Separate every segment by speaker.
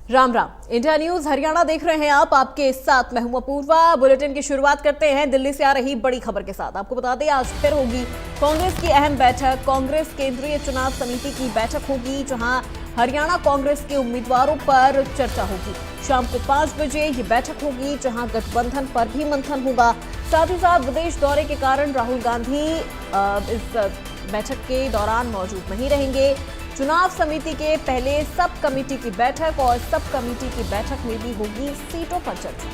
Speaker 1: Ram Ram. India news Haryana देख रहे हैं आप, आपके साथ मैं हूं अपूर्वा। बुलेटिन की शुरुआत करते हैं दिल्ली से आ रही बड़ी खबर के साथ। आपको बता दें, आज फिर होगी कांग्रेस की अहम बैठक। कांग्रेस केंद्रीय चुनाव समिति की बैठक होगी, जहां हरियाणा कांग्रेस के उम्मीदवारों पर चर्चा होगी। शाम को 5 बजे ये बैठक होगी, जहां गठबंधन पर भी मंथन होगा। साथ ही साथ विदेश दौरे के कारण राहुल गांधी इस बैठक के दौरान मौजूद नहीं रहेंगे। चुनाव समिति के पहले सब कमेटी की बैठक और सब कमेटी की बैठक में भी होगी सीटों पर चर्चा।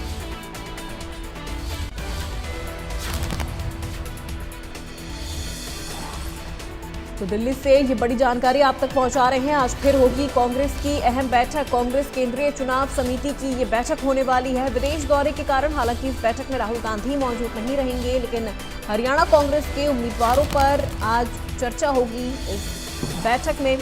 Speaker 1: तो दिल्ली से ये बड़ी जानकारी आप तक पहुंचा रहे हैं। आज फिर होगी कांग्रेस की अहम बैठक। कांग्रेस केंद्रीय चुनाव समिति की ये बैठक होने वाली है। विदेश दौरे के कारण हालांकि इस बैठक में राहुल गांधी मौजूद नहीं रहेंगे, लेकिन हरियाणा कांग्रेस के उम्मीदवारों पर आज चर्चा होगी इस बैठक में।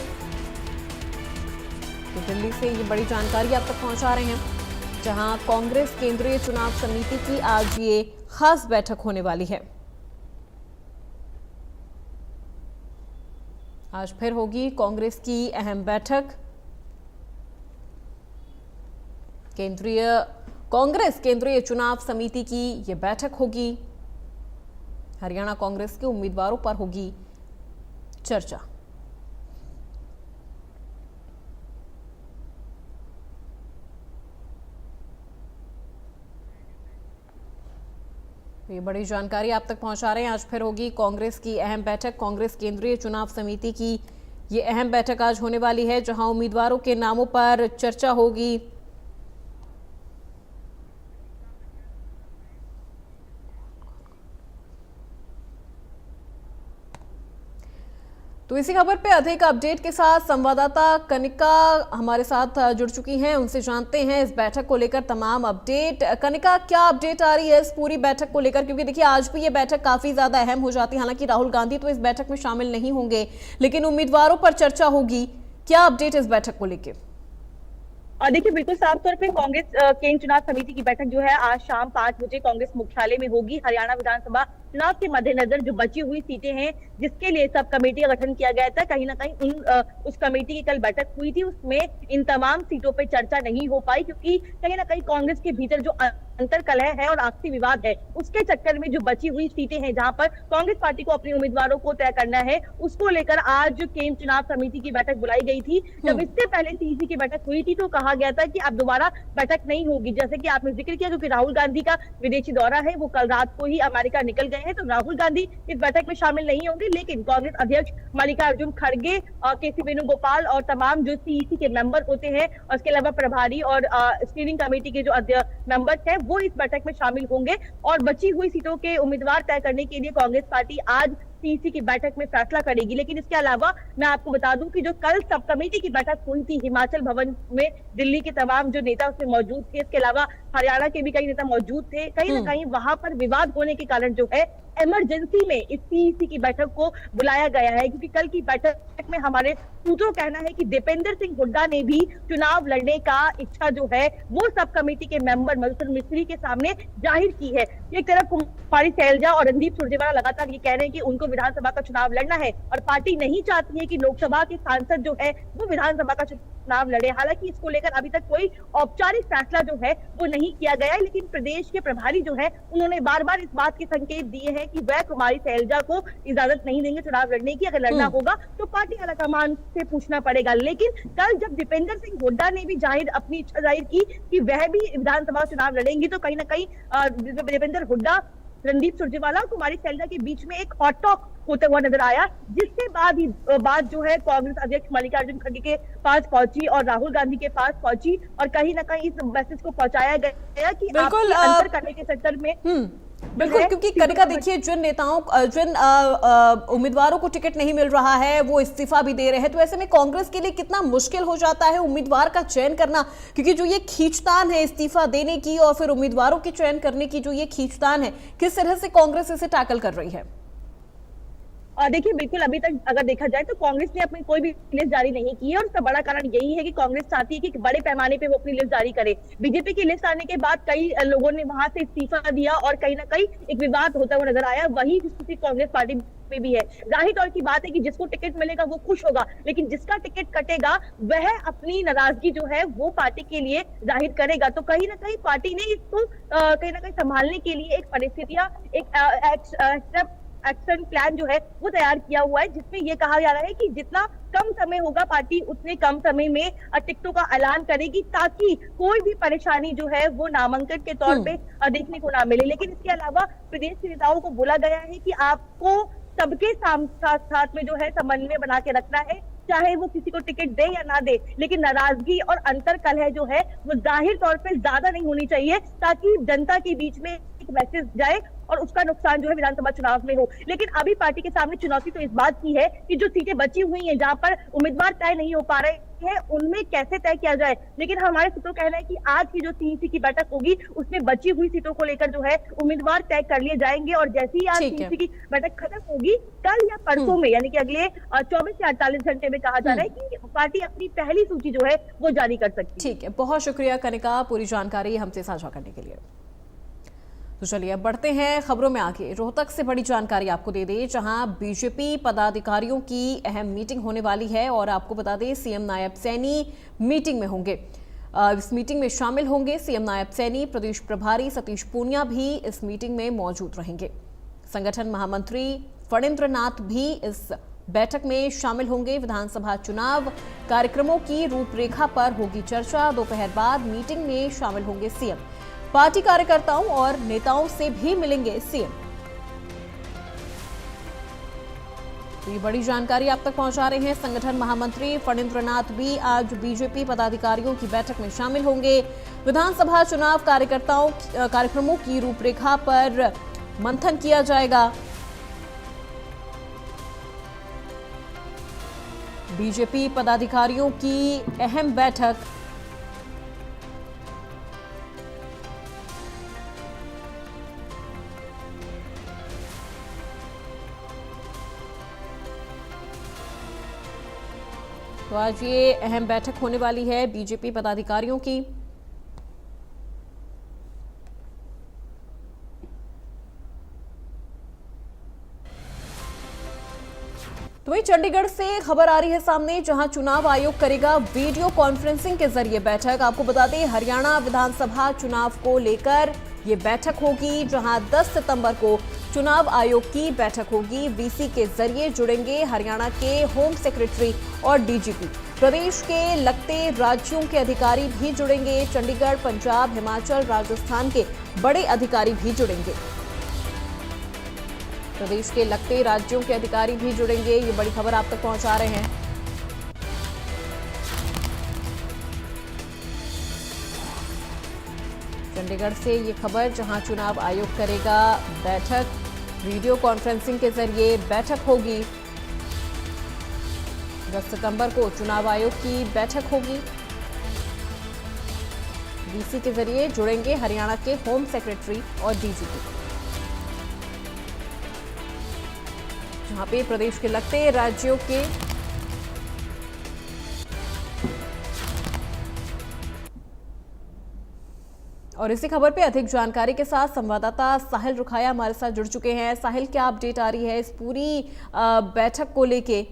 Speaker 1: तो दिल्ली से ये बड़ी जानकारी आप तक पहुंचा रहे हैं, जहां कांग्रेस केंद्रीय चुनाव समिति की आज ये खास बैठक होने वाली है। आज फिर होगी कांग्रेस की अहम बैठक। कांग्रेस केंद्रीय चुनाव समिति की ये बैठक होगी। हरियाणा कांग्रेस के उम्मीदवारों पर होगी चर्चा। ये बड़ी जानकारी आप तक पहुंचा रहे हैं। आज फिर होगी कांग्रेस की अहम बैठक। कांग्रेस केंद्रीय चुनाव समिति की ये अहम बैठक आज होने वाली है, जहां उम्मीदवारों के नामों पर चर्चा होगी। तो इसी खबर पे अधिक अपडेट के साथ संवाददाता कनिका हमारे साथ जुड़ चुकी हैं। उनसे जानते हैं इस बैठक को लेकर तमाम अपडेट। कनिका, क्या अपडेट आ रही है इस पूरी बैठक को लेकर? क्योंकि देखिए, आज भी ये बैठक काफी ज्यादा अहम हो जाती है। हालांकि राहुल गांधी तो इस बैठक में शामिल नहीं होंगे, लेकिन उम्मीदवारों पर चर्चा होगी। क्या अपडेट इस बैठक को लेकर?
Speaker 2: देखिए, बिल्कुल साफ तौर पे कांग्रेस केंद्रीय चुनाव समिति की बैठक जो है आज शाम 5 बजे कांग्रेस मुख्यालय में होगी। हरियाणा विधानसभा चुनाव के मद्देनजर जो बची हुई सीटें हैं, जिसके लिए सब कमेटी का गठन किया गया था, कहीं ना कहीं उस कमेटी की कल बैठक हुई थी, उसमें इन तमाम सीटों पर चर्चा नहीं हो पाई, क्योंकि कहीं ना कहीं कांग्रेस के भीतर जो अंतर कलह है और आपसी विवाद है, उसके चक्कर में जो बची हुई सीटें हैं, जहां पर कांग्रेस पार्टी को अपने उम्मीदवारों को तय करना है, उसको लेकर आज केंद्रीय चुनाव समिति की बैठक बुलाई गई थी। जब इससे पहले सीसी की बैठक हुई थी तो कहा गया था कि अब दोबारा बैठक नहीं होगी, जैसे कि आपने जिक्र किया, क्योंकि राहुल गांधी का विदेशी दौरा है, वो कल रात को ही अमेरिका निकल गए हैं, तो राहुल गांधी इस बैठक में शामिल नहीं होंगे। लेकिन कांग्रेस अध्यक्ष मल्लिकार्जुन खड़गे, केसी वेणुगोपाल और तमाम जो सीईसी के मेंबर होते हैं, और इसके अलावा प्रभारी और स्क्रीनिंग कमेटी के जो मेंबर्स हैं, वो इस बैठक में शामिल होंगे। और बची हुई सीटों के उम्मीदवार तय करने के लिए कांग्रेस पार्टी आज सीसी की बैठक में फैसला करेगी। लेकिन इसके अलावा मैं आपको बता दूं कि जो कल सब कमेटी की बैठक हुई थी हिमाचल भवन में, दिल्ली के तमाम जो नेता उसमें मौजूद थे, इसके अलावा हरियाणा के भी कई नेता मौजूद थे। कहीं ना कहीं वहां पर विवाद होने के कारण जो है इमरजेंसी में इस सीईसी की बैठक को बुलाया गया है, क्योंकि कल की बैठक में हमारे सूत्रों का कहना है कि दीपेंद्र सिंह हुड्डा ने भी चुनाव लड़ने का इच्छा जो है वो सब कमेटी के मेंबर मधुसूदन मिस्त्री के सामने जाहिर की है। एक तरफ कुमारी सैलजा और रणदीप सुरजेवाला लगातार ये कह रहे हैं कि उनको विधानसभा का चुनाव लड़ना है, और पार्टी नहीं चाहती है कि लोकसभा के सांसद जो है वो विधानसभा का चुनाव लड़े। हालांकि इसको लेकर अभी तक कोई औपचारिक फैसला जो है वो नहीं किया गया है, लेकिन प्रदेश के प्रभारी जो है उन्होंने बार बार इस बात के संकेत दिए हैं कि वह कुमारी सैलजा को इजाजत नहीं देंगे चुनाव लड़ने की। अगर लड़ना होगा तो पार्टी आलाकमान से पूछना पड़ेगा। लेकिन कल जब दीपेंद्र सिंह हुड्डा ने भी अपनी इच्छा जाहिर की कि वह भी विधानसभा चुनाव लड़ेंगे, तो कहीं ना कहीं दीपेंद्र हुड्डा, रणदीप सुरजेवाला और कुमारी सैलजा के बीच में एक हॉट टॉक होता हुआ नजर आया, जिसके बाद ही बात जो है कांग्रेस अध्यक्ष मल्लिकार्जुन खड़गे के पास पहुंची और राहुल गांधी के पास पहुंची, और कहीं ना कहीं इस मैसेज को पहुंचाया गया कि
Speaker 1: बिल्कुल
Speaker 2: अंतर करने के चक्कर में
Speaker 1: बिल्कुल, क्योंकि कनिका देखिए, जिन उम्मीदवारों को टिकट नहीं मिल रहा है वो इस्तीफा भी दे रहे हैं, तो ऐसे में कांग्रेस के लिए कितना मुश्किल हो जाता है उम्मीदवार का चयन करना, क्योंकि जो ये खींचतान है इस्तीफा देने की और फिर उम्मीदवारों के चयन करने की, जो ये खींचतान है, किस तरह से कांग्रेस इसे टैकल कर रही है?
Speaker 2: देखिए, बिल्कुल अभी तक अगर देखा जाए तो कांग्रेस ने अपनी कोई भी लिस्ट जारी नहीं की है, और उसका बड़ा कारण यही है कि कांग्रेस चाहती है कि बड़े पैमाने पे वो अपनी लिस्ट जारी करे। बीजेपी की लिस्ट आने के बाद कई लोगों ने वहां से इस्तीफा दिया और कहीं ना कहीं एक विवाद होता हुआ नजर आया। वही स्थिति कांग्रेस पार्टी में भी है। जाहिर तौर की बात है कि जिसको टिकट मिलेगा वो खुश होगा, लेकिन जिसका टिकट कटेगा वह अपनी नाराजगी जो है वो पार्टी के लिए जाहिर करेगा। तो कहीं ना कहीं पार्टी ने इसको कहीं ना कहीं संभालने के लिए एक परिस्थितियां, एक एक्शन प्लान जो है वो तैयार किया हुआ है, जिसमें ये कहा जा रहा है कि जितना कम समय होगा पार्टी उतने कम समय में टिकटों का ऐलान करेगी, ताकि कोई भी परेशानी जो है वो नामांकन के तौर पे देखने को ना मिले। लेकिन इसके अलावा प्रदेश के नेताओं को बोला गया है कि आपको सबके साथ में जो है समन्वय बना के रखना है, चाहे वो किसी को टिकट दे या ना दे, लेकिन नाराजगी और अंतर कलह जो है वो जाहिर तौर पे ज्यादा नहीं होनी चाहिए, ताकि जनता के बीच में एक मैसेज जाए और उसका नुकसान जो है विधानसभा चुनाव में हो। लेकिन अभी पार्टी के सामने चुनौती तो इस बात की है कि जो सीटें बची हुई हैं, जहां पर उम्मीदवार तय नहीं हो पा रहे हैं, उनमें कैसे तय किया जाए। लेकिन हमारे सूत्रों का कहना है कि आज की जो सीईसी की बैठक होगी उसमें बची हुई सीटों को लेकर जो है उम्मीदवार तय कर लिए जाएंगे, और जैसे ही आज सीईसी की बैठक खत्म होगी, कल या परसों में, यानी कि अगले 24 से 48 घंटे में कहा जा रहा है कि पार्टी अपनी पहली सूची जो है वो जारी कर सकती है।
Speaker 1: ठीक है, बहुत शुक्रिया कनिका पूरी जानकारी हमसे साझा करने के लिए। तो चलिए अब बढ़ते हैं खबरों में आगे। रोहतक से बड़ी जानकारी आपको दे दें, जहां बीजेपी पदाधिकारियों की अहम मीटिंग होने वाली है, और आपको बता दें सीएम नायब सैनी मीटिंग में होंगे। इस मीटिंग में शामिल होंगे सीएम नायब सैनी। प्रदेश प्रभारी सतीश पूनिया भी इस मीटिंग में मौजूद रहेंगे। संगठन महामंत्री फणींद्र नाथ भी इस बैठक में शामिल होंगे। विधानसभा चुनाव कार्यक्रमों की रूपरेखा पर होगी चर्चा। दोपहर बाद मीटिंग में शामिल होंगे सीएम। पार्टी कार्यकर्ताओं और नेताओं से भी मिलेंगे सीएम। तो ये बड़ी जानकारी आप तक पहुंचा रहे हैं संगठन महामंत्री फणींद्र नाथ भी आज बीजेपी पदाधिकारियों की बैठक में शामिल होंगे। विधानसभा चुनाव कार्यक्रमों की रूपरेखा पर मंथन किया जाएगा। बीजेपी पदाधिकारियों की अहम बैठक तो आज ये अहम बैठक होने वाली है बीजेपी पदाधिकारियों की। तो वहीं चंडीगढ़ से खबर आ रही है सामने, जहां चुनाव आयोग करेगा वीडियो कॉन्फ्रेंसिंग के जरिए बैठक। आपको बता दें हरियाणा विधानसभा चुनाव को लेकर ये बैठक होगी, जहां 10 सितंबर को चुनाव आयोग की बैठक होगी। वीसी के जरिए जुड़ेंगे हरियाणा के होम सेक्रेटरी और डीजीपी। प्रदेश के लगते राज्यों के अधिकारी भी जुड़ेंगे। चंडीगढ़, पंजाब, हिमाचल, राजस्थान के बड़े अधिकारी भी जुड़ेंगे। प्रदेश के लगते राज्यों के अधिकारी भी जुड़ेंगे। ये बड़ी खबर आप तक पहुंचा रहे हैं। चंडीगढ़ से ये खबर, जहां चुनाव आयोग करेगा बैठक, वीडियो कॉन्फ्रेंसिंग के जरिए बैठक होगी। 10 सितंबर को चुनाव आयोग की बैठक होगी। वीसी के जरिए जुड़ेंगे हरियाणा के होम सेक्रेटरी और डीजीपी, जहां पे प्रदेश के लगते राज्यों के और इसी खबर पे अधिक जानकारी के साथ संवाददाता साहिल रुखाया हमारे साथ जुड़ चुके हैं। साहिल, क्या अपडेट आ रही है इस पूरी बैठक को लेके?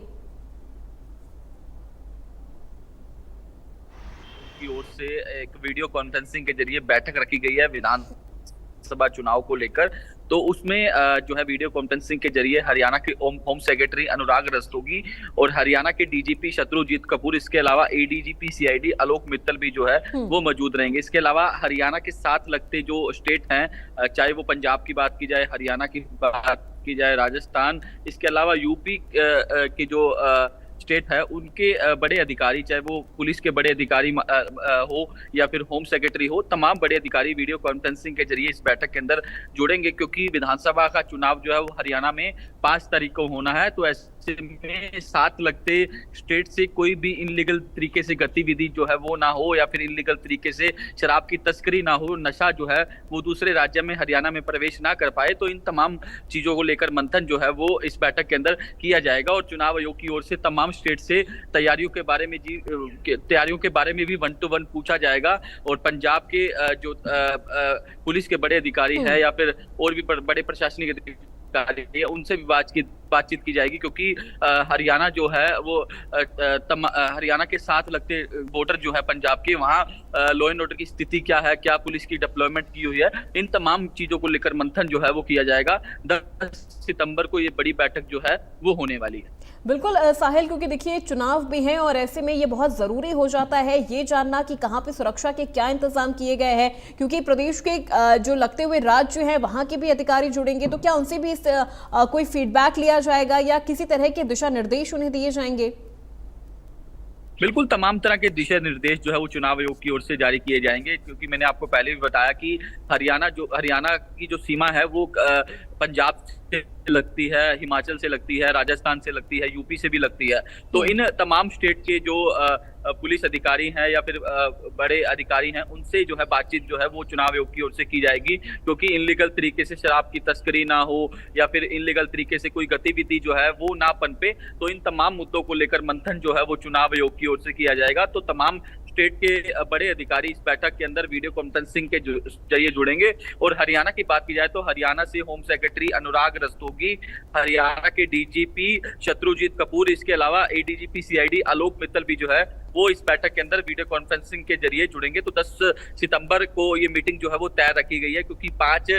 Speaker 3: की ओर से एक वीडियो कॉन्फ्रेंसिंग के जरिए बैठक रखी गई है विधानसभा चुनाव को लेकर। तो उसमें जो है वीडियो कॉन्फ्रेंसिंग के जरिए हरियाणा के होम सेक्रेटरी अनुराग रस्तोगी और हरियाणा के डीजीपी शत्रुजीत कपूर, इसके अलावा एडीजीपी सीआईडी आलोक मित्तल भी जो है वो मौजूद रहेंगे। इसके अलावा हरियाणा के साथ लगते जो स्टेट हैं, चाहे वो पंजाब की बात की जाए, हरियाणा की बात की जाए, राजस्थान, इसके अलावा यूपी की जो स्टेट है, उनके बड़े अधिकारी, चाहे वो पुलिस के बड़े अधिकारी हो या फिर होम सेक्रेटरी हो, तमाम बड़े अधिकारी वीडियो कॉन्फ्रेंसिंग के जरिए इस बैठक के अंदर जुड़ेंगे। क्योंकि विधानसभा का चुनाव जो है वो हरियाणा में 5 तारीख को होना है। तो ऐसे में साथ लगते स्टेट से कोई भी इनलीगल तरीके से गतिविधि जो है वो ना हो, या फिर इनलीगल तरीके से शराब की तस्करी ना हो, नशा जो है वो दूसरे राज्य में हरियाणा में प्रवेश ना कर पाए। तो इन तमाम चीजों को लेकर मंथन जो है वो इस बैठक के अंदर किया जाएगा। और चुनाव आयोग की ओर से तमाम स्टेट से तैयारियों के बारे में भी 1 to 1 पूछा जाएगा। और पंजाब के जो पुलिस के बड़े अधिकारी हैं या फिर और भी बड़े प्रशासनिक अधिकारी है उनसे भी बातचीत की जाएगी, क्योंकि हरियाणा जो है वो हरियाणा के साथ लगते बॉर्डर जो है पंजाब के, वहाँ लॉ एंड ऑर्डर की स्थिति क्या है, क्या पुलिस की डिप्लॉयमेंट की हुई है, इन तमाम चीजों को लेकर मंथन जो है वो किया जाएगा। 10 सितंबर को ये बड़ी बैठक जो है वो होने वाली है।
Speaker 1: बिल्कुल साहिल, क्योंकि देखिए चुनाव भी हैं और ऐसे में ये बहुत ज़रूरी हो जाता है ये जानना कि कहाँ पे सुरक्षा के क्या इंतजाम किए गए हैं, क्योंकि प्रदेश के जो लगते हुए राज्य हैं वहाँ के भी अधिकारी जुड़ेंगे, तो क्या उनसे भी कोई फीडबैक लिया जाएगा या किसी तरह के दिशा निर्देश उन्हें दिए जाएंगे?
Speaker 3: बिल्कुल, तमाम तरह के दिशा निर्देश जो है वो चुनाव आयोग की ओर से जारी किए जाएंगे, क्योंकि मैंने आपको पहले भी बताया कि हरियाणा की जो सीमा है वो पंजाब से लगती है, हिमाचल से लगती है, राजस्थान से लगती है, यूपी से भी लगती है। तो इन तमाम स्टेट के जो पुलिस अधिकारी हैं या फिर बड़े अधिकारी हैं, उनसे जो है बातचीत जो है वो चुनाव आयोग की ओर से की जाएगी, क्योंकि इनलीगल तरीके से शराब की तस्करी ना हो या फिर इनलीगल तरीके से कोई गतिविधि जो है वो ना पनपे। तो इन तमाम मुद्दों को लेकर मंथन जो है वो चुनाव आयोग की ओर से किया जाएगा। तो तमाम स्टेट के बड़े अधिकारी इस बैठक के अंदर वीडियो कॉन्फ्रेंसिंग के जरिए जुड़ेंगे। और हरियाणा की बात की जाए तो हरियाणा से होम सेक्रेटरी अनुराग रस्तोगी, हरियाणा के डीजीपी शत्रुजीत कपूर, इसके अलावा एडीजीपी सीआईडी आलोक मित्तल भी जो है वो इस बैठक के अंदर वीडियो कॉन्फ्रेंसिंग के जरिए जुड़ेंगे। तो 10 सितंबर को ये मीटिंग जो है वो तय रखी गई है, क्योंकि 5